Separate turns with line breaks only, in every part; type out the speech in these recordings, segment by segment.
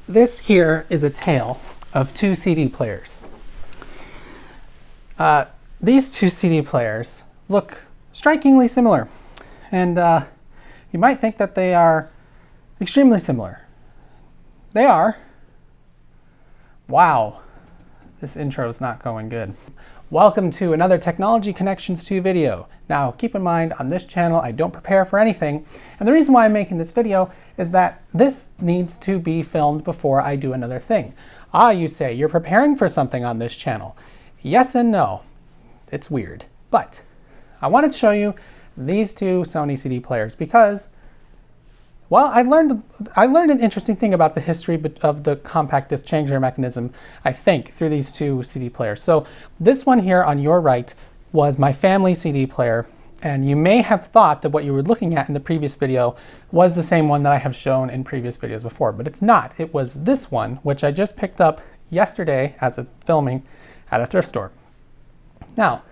This here is a tale of two CD players. These two CD players look strikingly similar, and you might think that they are extremely similar. They are. Wow, this intro is not going good. Welcome to another Technology Connections 2 video. Now, keep in mind, on this channel, I don't prepare for anything, and the reason why I'm making this video is that this needs to be filmed before I do another thing. You say, you're preparing for something on this channel. Yes and no. It's weird. But I wanted to show you these two Sony CD players because, well, I learned an interesting thing about the history of the compact disc changer mechanism, I think, through these two CD players. So this one here on your right was my family CD player, and you may have thought that what you were looking at in the previous video was the same one that I have shown in previous videos before, but it's not. It was this one, which I just picked up yesterday as a filming at a thrift store. Now,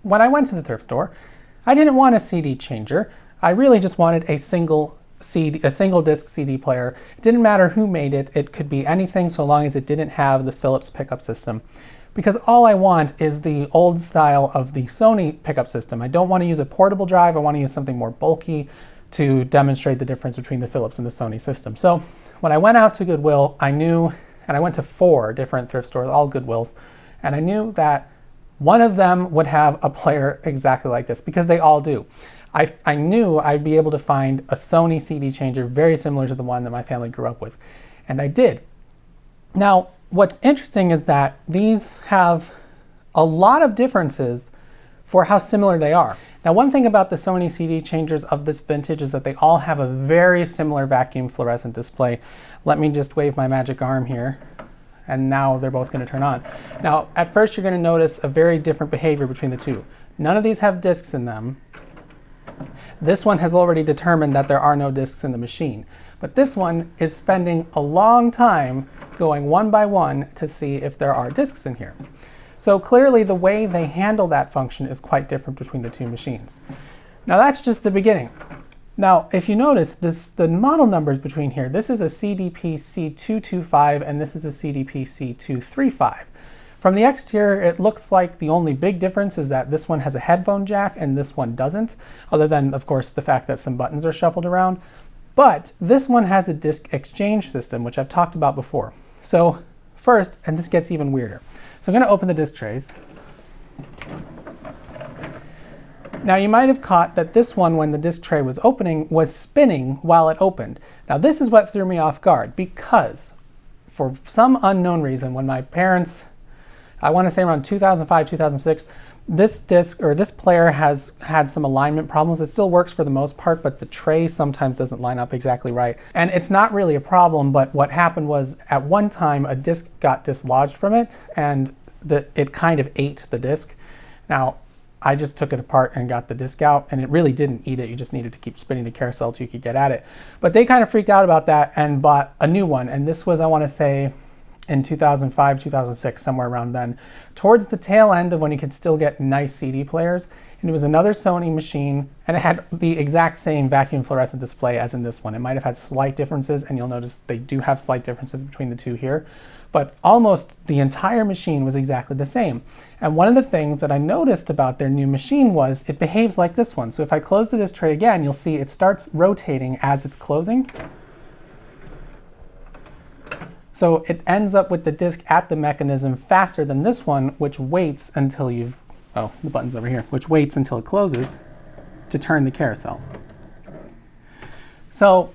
when I went to the thrift store, I didn't want a CD changer. I really just wanted a single disc CD player. It didn't matter who made it. It could be anything so long as it didn't have the Philips pickup system. Because all I want is the old style of the Sony pickup system. I don't want to use a portable drive. I want to use something more bulky to demonstrate the difference between the Philips and the Sony system. So when I went out to Goodwill, I knew, and I went to 4 different thrift stores, all Goodwills, and I knew that one of them would have a player exactly like this, because they all do. I knew I'd be able to find a Sony CD changer very similar to the one that my family grew up with, and I did. Now, what's interesting is that these have a lot of differences for how similar they are. Now, one thing about the Sony CD changers of this vintage is that they all have a very similar vacuum fluorescent display. Let me just wave my magic arm here, and now they're both going to turn on. Now, at first you're going to notice a very different behavior between the two. None of these have discs in them. This one has already determined that there are no discs in the machine. But this one is spending a long time going one by one to see if there are discs in here. So clearly the way they handle that function is quite different between the two machines. Now that's just the beginning. Now if you notice the model numbers between here, this is a CDP C225 and this is a CDP C235. From the exterior, it looks like the only big difference is that this one has a headphone jack and this one doesn't, other than, of course, the fact that some buttons are shuffled around. But this one has a disc exchange system, which I've talked about before. So first, and this gets even weirder. So I'm going to open the disc trays. Now you might have caught that this one, when the disc tray was opening, was spinning while it opened. Now this is what threw me off guard, because for some unknown reason, when my parents, I want to say around 2005, 2006, this disc, or this player, has had some alignment problems. It still works for the most part, but the tray sometimes doesn't line up exactly right. And it's not really a problem, but what happened was at one time a disc got dislodged from it and it kind of ate the disc. Now, I just took it apart and got the disc out, and it really didn't eat it. You just needed to keep spinning the carousel till you could get at it. But they kind of freaked out about that and bought a new one. And this was, I want to say, in 2005, 2006, somewhere around then, towards the tail end of when you could still get nice CD players. And it was another Sony machine, and it had the exact same vacuum fluorescent display as in this one. It might have had slight differences, and you'll notice they do have slight differences between the two here, but almost the entire machine was exactly the same. And one of the things that I noticed about their new machine was it behaves like this one. So if I close the disc tray again, you'll see it starts rotating as it's closing. So it ends up with the disc at the mechanism faster than this one, which waits until you've, oh, the button's over here, which waits until it closes to turn the carousel. So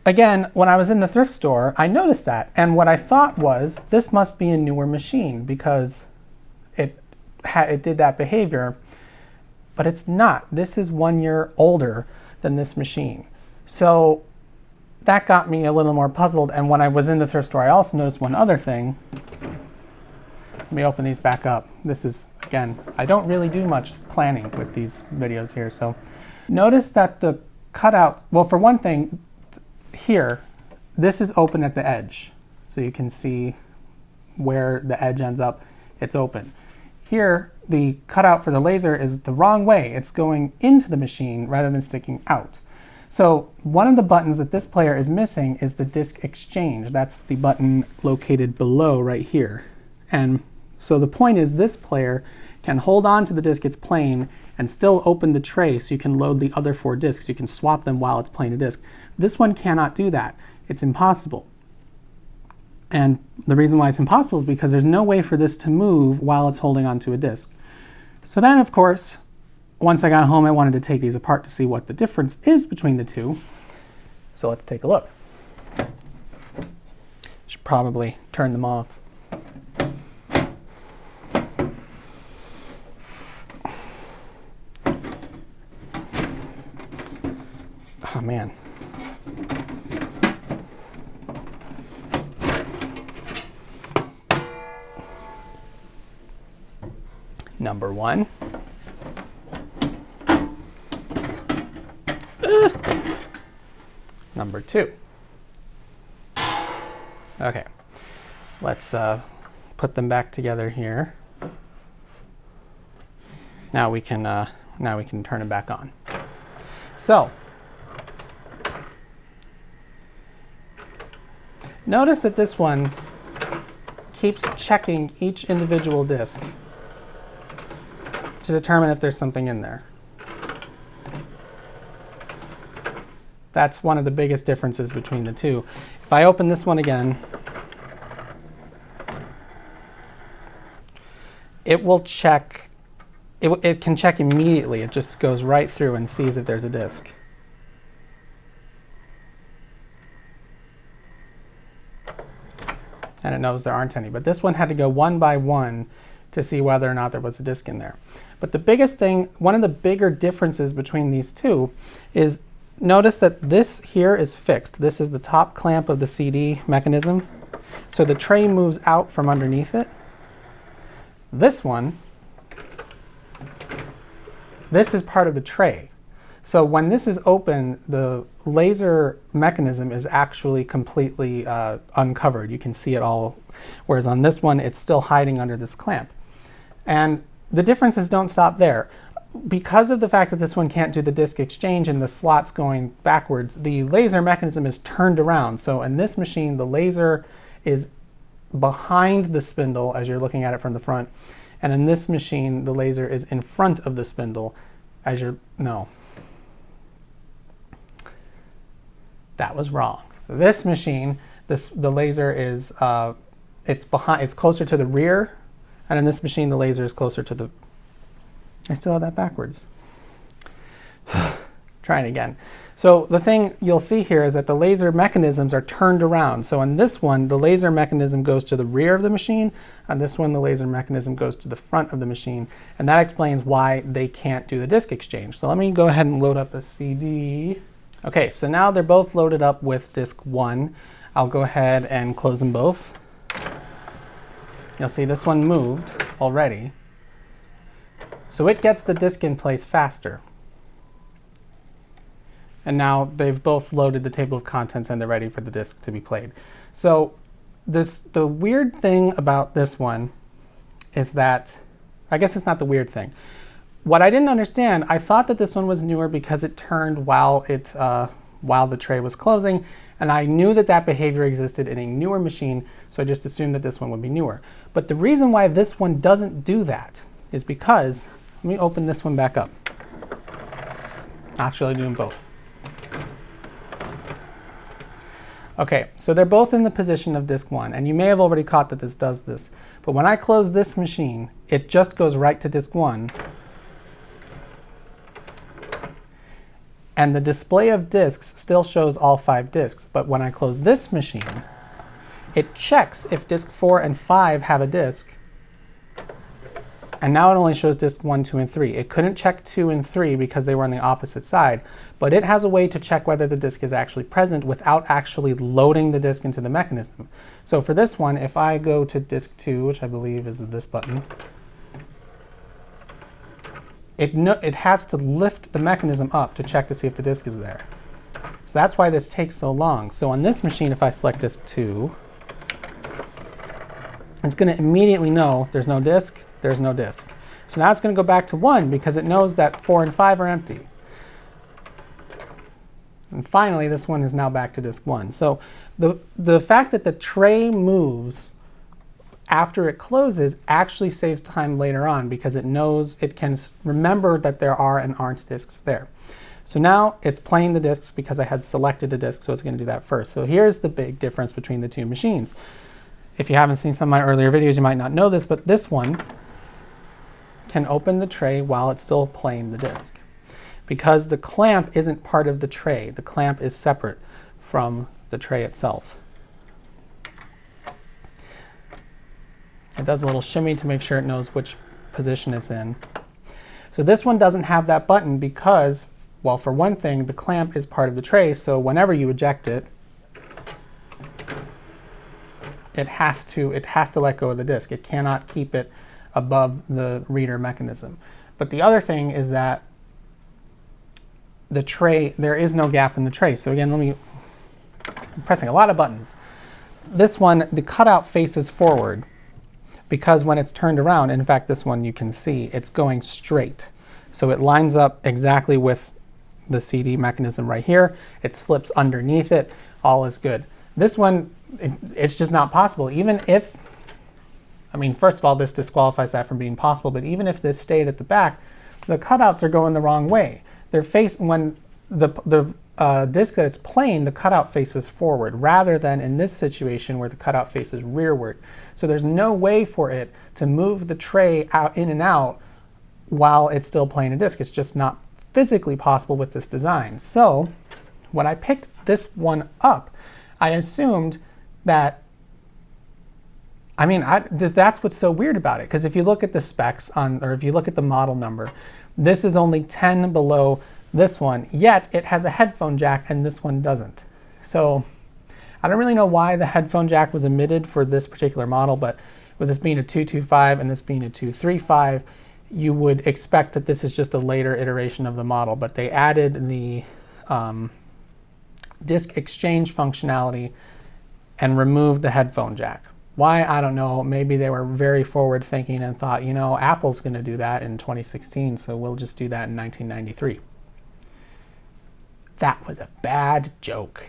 again, when I was in the thrift store, I noticed that, and what I thought was, this must be a newer machine because it did that behavior, but it's not. This is 1 year older than this machine. So that got me a little more puzzled, and when I was in the thrift store, I also noticed one other thing. Let me open these back up. This is, again, I don't really do much planning with these videos here, so notice that the cutout, well, for one thing, here, this is open at the edge, so you can see where the edge ends up. It's open. Here, the cutout for the laser is the wrong way. It's going into the machine rather than sticking out. So one of the buttons that this player is missing is the disk exchange. That's the button located below right here. And so the point is this player can hold on to the disk it's playing and still open the tray so you can load the other 4 disks. You can swap them while it's playing a disk. This one cannot do that. It's impossible. And the reason why it's impossible is because there's no way for this to move while it's holding onto a disk. So then, of course, once I got home, I wanted to take these apart to see what the difference is between the two. So let's take a look. Should probably turn them off. Oh man. Number 1. Number 2. Okay, let's put them back together here. Now we can turn it back on. So notice that this one keeps checking each individual disk to determine if there's something in there. That's one of the biggest differences between the two. If I open this one again, it will check, it can check immediately. It just goes right through and sees if there's a disk. And it knows there aren't any. But this one had to go one by one to see whether or not there was a disk in there. But the biggest thing, one of the bigger differences between these two is notice that this here is fixed. This is the top clamp of the CD mechanism. So the tray moves out from underneath it. This one, this is part of the tray. So when this is open, the laser mechanism is actually completely uncovered. You can see it all, whereas on this one, it's still hiding under this clamp. And the differences don't stop there. Because of the fact that this one can't do the disk exchange and the slots going backwards, the laser mechanism is turned around. So in this machine, the laser is behind the spindle as you're looking at it from the front. And in this machine, the laser is in front of the spindle as you're, no. That was wrong. This machine, the laser is, it's closer to the rear, and in this machine, the laser is closer to the, I still have that backwards. Trying again. So the thing you'll see here is that the laser mechanisms are turned around. So on this one, the laser mechanism goes to the rear of the machine. On this one, the laser mechanism goes to the front of the machine. And that explains why they can't do the disk exchange. So let me go ahead and load up a CD. Okay, so now they're both loaded up with disk 1. I'll go ahead and close them both. You'll see this one moved already. So it gets the disk in place faster. And now they've both loaded the table of contents and they're ready for the disk to be played. So the weird thing about this one is that, I guess it's not the weird thing. What I didn't understand, I thought that this one was newer because it turned while the tray was closing, and I knew that that behavior existed in a newer machine, so I just assumed that this one would be newer. But the reason why this one doesn't do that is because, let me open this one back up. Actually, do them both. Okay, so they're both in the position of disk 1, and you may have already caught that this does this. But when I close this machine, it just goes right to disk 1. And the display of disks still shows all 5 disks. But when I close this machine, it checks if disk 4 and 5 have a disk. And now it only shows disk 1, 2, and 3. It couldn't check 2 and 3 because they were on the opposite side. But it has a way to check whether the disk is actually present without actually loading the disk into the mechanism. So for this one, if I go to disk 2, which I believe is this button, it has to lift the mechanism up to check to see if the disk is there. So that's why this takes so long. So on this machine, if I select disk 2, it's going to immediately know there's no disk, there's no disk. So now it's going to go back to 1 because it knows that 4 and 5 are empty. And finally, this one is now back to disk 1. So the fact that the tray moves after it closes actually saves time later on because it knows, it can remember that there are and aren't disks there. So now it's playing the disks because I had selected a disk, so it's going to do that first. So here's the big difference between the two machines. If you haven't seen some of my earlier videos, you might not know this, but this one can open the tray while it's still playing the disk. Because the clamp isn't part of the tray. The clamp is separate from the tray itself. It does a little shimmy to make sure it knows which position it's in. So this one doesn't have that button because, well, for one thing, the clamp is part of the tray, so whenever you eject it, it has to let go of the disk. It cannot keep it above the reader mechanism. But the other thing is that the tray, there is no gap in the tray. So again, I'm pressing a lot of buttons. This one, the cutout faces forward because when it's turned around, in fact this one you can see, it's going straight. So it lines up exactly with the CD mechanism right here. It slips underneath it, all is good. This one, it's just not possible. Even if, I mean, first of all, this disqualifies that from being possible, but even if this stayed at the back, the cutouts are going the wrong way. They're when the disc that it's playing, the cutout faces forward, rather than in this situation where the cutout faces rearward. So there's no way for it to move the tray out, in and out while it's still playing a disc. It's just not physically possible with this design. So when I picked this one up, I assumed that, I mean, that's what's so weird about it, because if you look at the specs or if you look at the model number, this is only 10 below this one, yet it has a headphone jack and this one doesn't. So I don't really know why the headphone jack was omitted for this particular model, but with this being a 225 and this being a 235, you would expect that this is just a later iteration of the model, but they added the disk exchange functionality and removed the headphone jack. Why? I don't know. Maybe they were very forward thinking and thought, you know, Apple's going to do that in 2016, so we'll just do that in 1993. That was a bad joke.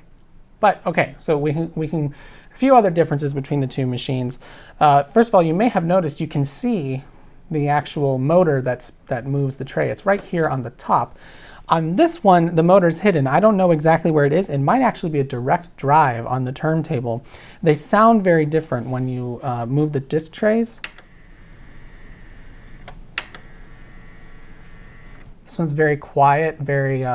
But okay, so we can a few other differences between the two machines. First of all, you may have noticed you can see the actual motor that moves the tray. It's right here on the top. On this one, the motor's hidden. I don't know exactly where it is. It might actually be a direct drive on the turntable. They sound very different when you move the disc trays. This one's very quiet, very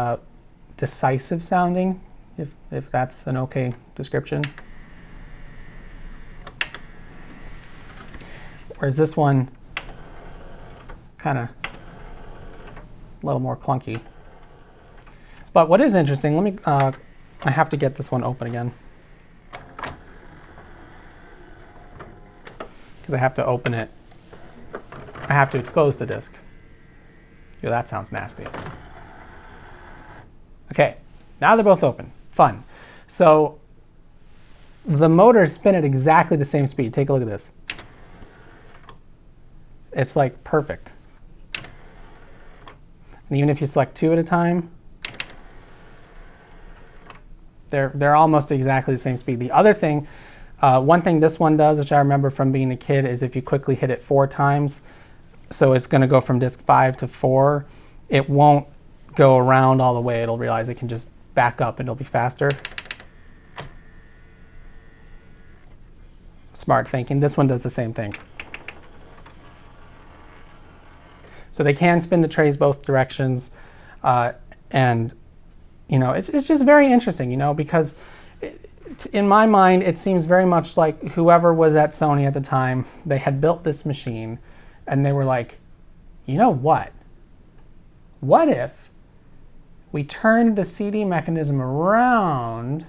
decisive sounding, if that's an okay description. Whereas this one, kind of a little more clunky. But what is interesting, let me, I have to get this one open again. Because I have to open it. I have to expose the disc. Yo, that sounds nasty. Okay, now they're both open. Fun. So the motors spin at exactly the same speed. Take a look at this. It's like perfect. And even if you select two at a time, they're almost exactly the same speed. The other thing, one thing this one does, which I remember from being a kid, is if you quickly hit it 4 times, so it's going to go from disk 5 to 4, it won't go around all the way. It'll realize it can just back up and it'll be faster. Smart thinking. This one does the same thing. So they can spin the trays both directions, and you know, it's just very interesting, you know, because in my mind it seems very much like whoever was at Sony at the time, they had built this machine and they were like, you know what? What if we turned the CD mechanism around,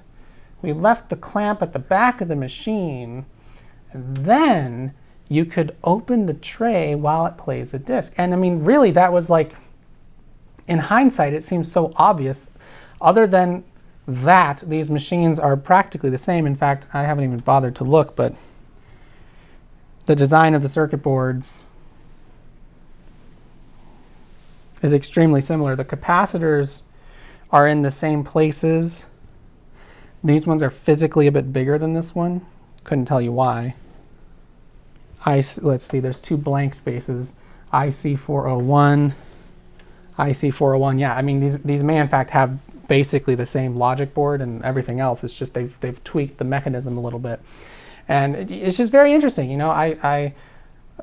we left the clamp at the back of the machine, and then you could open the tray while it plays a disc. And I mean, really, that was like, in hindsight, it seems so obvious. Other than that, these machines are practically the same. In fact, I haven't even bothered to look, but the design of the circuit boards is extremely similar. The capacitors are in the same places. These ones are physically a bit bigger than this one. Couldn't tell you why. Let's see, there's 2 blank spaces. IC401, IC401. Yeah, I mean, these may in fact have basically the same logic board and everything else. It's just they've tweaked the mechanism a little bit. And it's just very interesting. You know,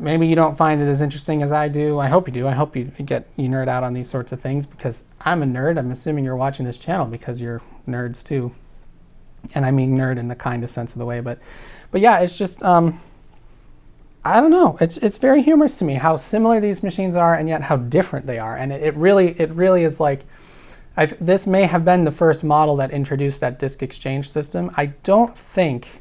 maybe you don't find it as interesting as I do. I hope you do. I hope you nerd out on these sorts of things, because I'm a nerd. I'm assuming you're watching this channel because you're nerds too. And I mean nerd in the kindest sense of the way. But yeah, it's just, I don't know. It's very humorous to me how similar these machines are and yet how different they are. And it really is like, this may have been the first model that introduced that disk exchange system. I don't think,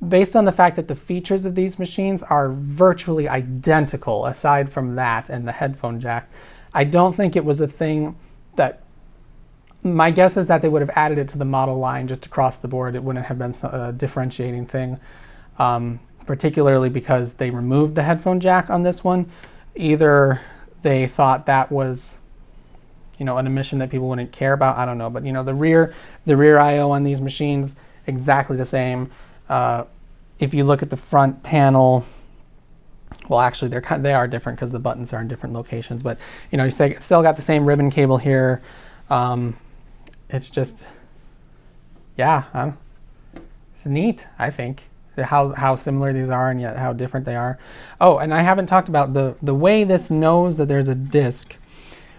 based on the fact that the features of these machines are virtually identical, aside from that and the headphone jack, I don't think it was a thing that, my guess is that they would have added it to the model line just across the board. It wouldn't have been a differentiating thing, particularly because they removed the headphone jack on this one. Either they thought that was, you know, an omission that people wouldn't care about, I don't know. But you know, the rear I/O on these machines, exactly the same. If you look at the front panel, well, actually they are different because the buttons are in different locations. But you know, you still got the same ribbon cable here. It's just, yeah, it's neat, I think, how similar these are and yet how different they are. Oh, and I haven't talked about the way this knows that there's a disk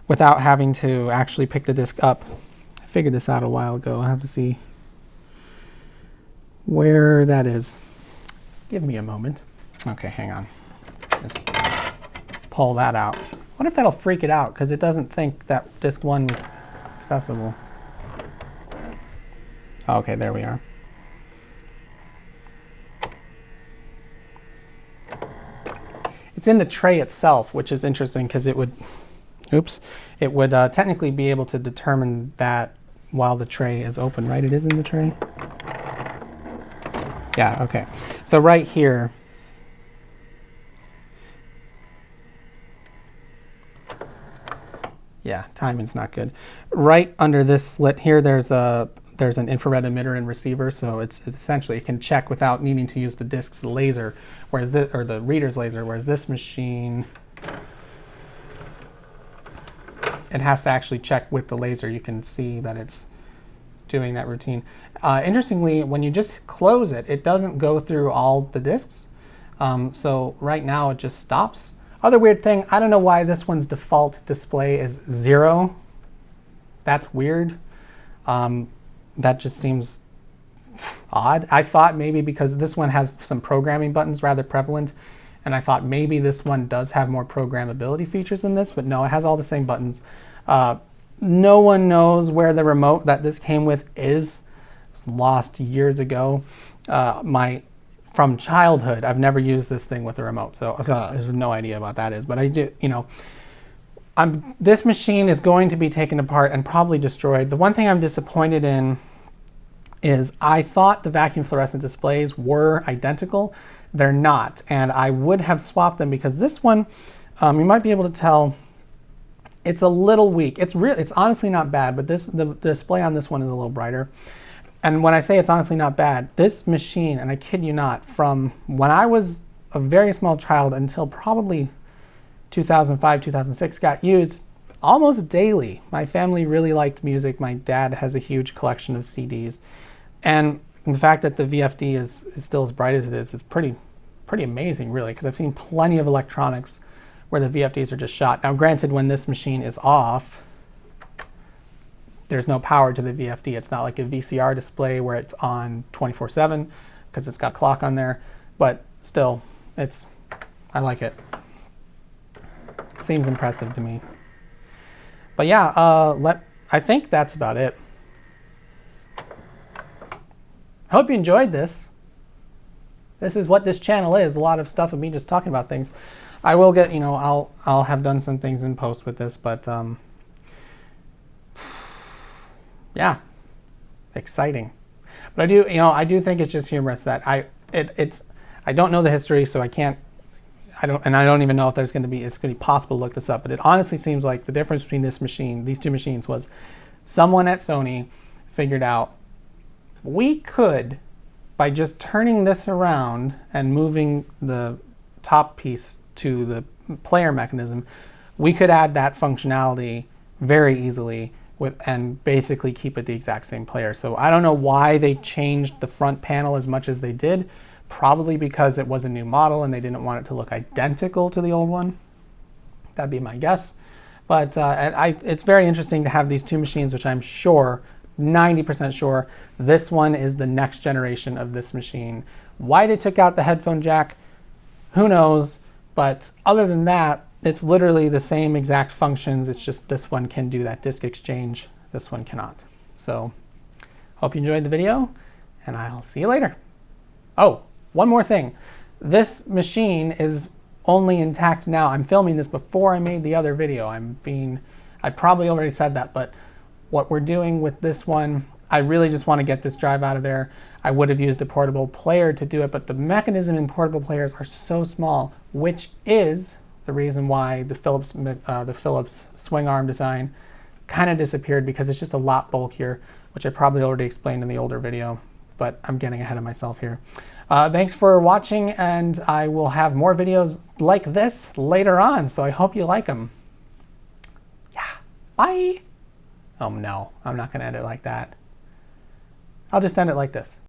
without having to actually pick the disk up. I figured this out a while ago. I have to see where that is. Give me a moment. Okay, hang on. Just pull that out. I wonder if that'll freak it out, because it doesn't think that disk 1 was accessible. Okay, there we are. It's in the tray itself, which is interesting because it would, technically be able to determine that while the tray is open, right? It is in the tray? Yeah, okay. So right here, yeah, timing's not good. Right under this slit here, there's an infrared emitter and receiver, so it's essentially, it can check without needing to use the disk's laser, whereas the reader's laser, whereas this machine, it has to actually check with the laser. You can see that it's doing that routine. Interestingly, when you just close it, it doesn't go through all the disks. So right now it just stops. Other weird thing, I don't know why this one's default display is 0. That's weird. That just seems odd. I thought maybe because this one has some programming buttons rather prevalent, and I thought maybe this one does have more programmability features than this, but no, it has all the same buttons. No one knows where the remote that this came with is. It was lost years ago. From childhood, I've never used this thing with a remote, so I have no idea what that is. But I do, you know, this machine is going to be taken apart and probably destroyed. The one thing I'm disappointed in is I thought the vacuum fluorescent displays were identical. They're not, and I would have swapped them because this one, you might be able to tell, it's a little weak. It's honestly not bad, but the display on this one is a little brighter. And when I say it's honestly not bad, this machine, and I kid you not, from when I was a very small child until probably 2005, 2006, got used almost daily. My family really liked music. My dad has a huge collection of CDs. And the fact that the VFD is still as bright as it is pretty amazing, really, because I've seen plenty of electronics where the VFDs are just shot. Now, granted, when this machine is off, there's no power to the VFD. It's not like a VCR display where it's on 24/7 because it's got a clock on there. But still, I like it. Seems impressive to me. But yeah, I think that's about it. I hope you enjoyed this. This is what this channel is, a lot of stuff of me just talking about things. I will get, you know, I'll have done some things in post with this, but yeah, exciting. But I do think it's just humorous that I don't know the history, so I can't I don't even know if it's going to be possible to look this up, but it honestly seems like the difference between these two machines was someone at Sony figured out we could, by just turning this around and moving the top piece to the player mechanism, we could add that functionality very easily and basically keep it the exact same player. So I don't know why they changed the front panel as much as they did. Probably because it was a new model and they didn't want it to look identical to the old one. That'd be my guess. But it's very interesting to have these two machines, which I'm sure, 90% sure, this one is the next generation of this machine. Why they took out the headphone jack, who knows? But other than that, it's literally the same exact functions. It's just this one can do that disk exchange. This one cannot. So, hope you enjoyed the video, and I'll see you later. Oh, one more thing. This machine is only intact now. I'm filming this before I made the other video. I probably already said that, but what we're doing with this one, I really just want to get this drive out of there. I would have used a portable player to do it, but the mechanism in portable players are so small, which is the reason why the Philips swing arm design kind of disappeared, because it's just a lot bulkier, which I probably already explained in the older video, but I'm getting ahead of myself here. Thanks for watching, and I will have more videos like this later on, so I hope you like them. Yeah, bye! Oh no, I'm not going to end it like that. I'll just end it like this.